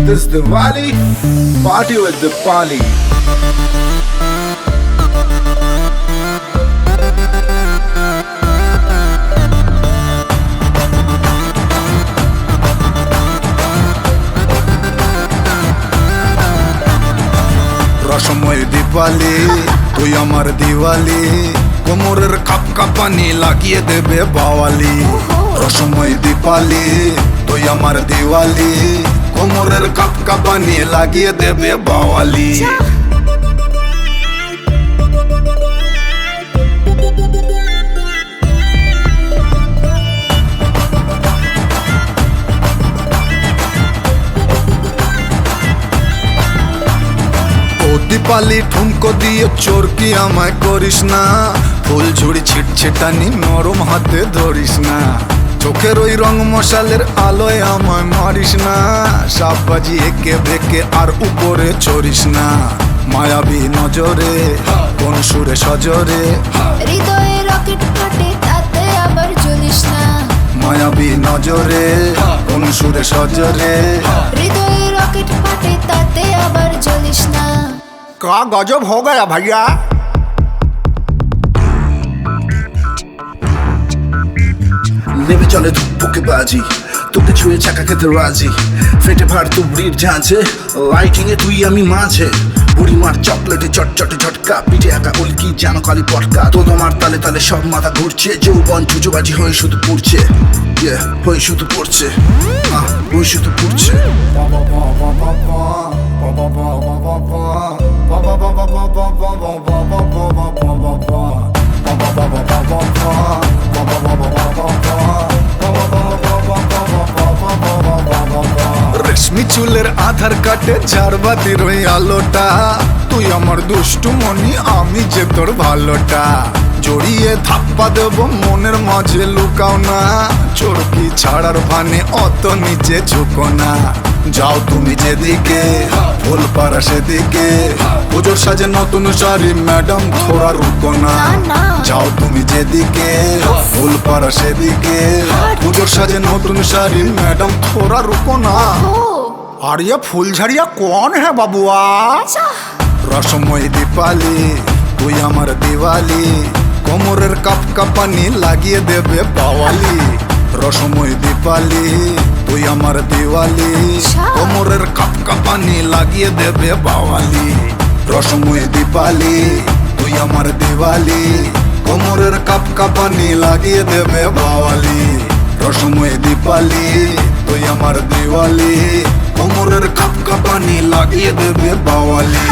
This Diwali, party with Diwali. রসময় দীপালি তুই আমার দিওয়ালি, কোমরের কাপ কাপানি লাগিয়ে দেবে বাওয়ালি। রসময় দীপালি তুই আমার দিওয়ালি, কোমরের কাপ কাপানি লাগিয়ে দেবে বাওয়ালি। দীপালি ঠুমকো দিয়ে চোরকি আমায় করিস না, ফুল ঝুড়ি ছিটছিটানি নরম হাতে ধরিস না, চোখের ওই রং মশালের আলোয় আমায় মারিস না, সাপ বাজি একে বেঁকে আর উপরে চড়িস না, মায়াবী নজরে কোন সুরে সজরে হৃদয়ে রকেট ফাটে তাতে আবার জ্বলিস না, মায়াবী নজরে কোন সুরে সজরে হৃদয়ে রকেট ফাটে তাতে আবার জ্বলিস না। का गजब हो गया भैया। নেমে চলে বুকে বাজি, তোকে ছুঁয়ে চাকা খেতে রাজি, ফেটে ভার তুবড়ির ঝাঁঝে, লাইটিং এ তুই আমি মাঝে, বুড়িমার চকলেটে চটচটে ঝটকা, পিঠে একা উল্কি জানো কালি পটকা, তো তোমার তালে তালে সব মাথা ঘুরছে, যৌবন চুচুবাজি হয়ে শুধু পুড়ছে, হয়ে শুধু পড়ছে, হয়ে শুধু পুড়ছে। রেশমি চুলের আধার কাটে ঝাড়বাতির ওই আলোটা, তুই আমার দুষ্টু মনি আমি যে তোর ভালোটা, জড়িয়ে ধাপ্পা দেব মনের মাঝে লুকাও না, চোরকি ছাড়ার ভানে অত নিচে ঝুঁকো না, যাও তুমি যেদিকে ফুল পাড়া সেদিকে, পুজোর সাজে নতুন শাড়ি ম্যাডাম থোড়া রুকো না, যাও তুমি যেদিকে ফুল পাড়া সেদিকে, পুজোর সাজে নতুন শাড়ি ম্যাডাম थोड़ा रुको ना। और ये फुलझड़िया कौन है बाबुआ? রসময় দীপালি তুই আমার দিওয়ালি, কোমরের কাপ কাপানি লাগিয়ে দেবে বাওয়ালি। রসময় দীপালি তুই আমার দিওয়ালি, কোমরের কাপ কাপানি লাগিয়ে দেবে বাওয়ালি। রসময় দীপালি তুই আমার দিওয়ালি, কোমরের কাপ কাপানি লাগিয়ে দেবে বাওয়ালি। রসময় দীপালি তুই আমার দিওয়ালি, কোমরের কাপ কাপানি লাগিয়ে দেবে বাওয়ালি।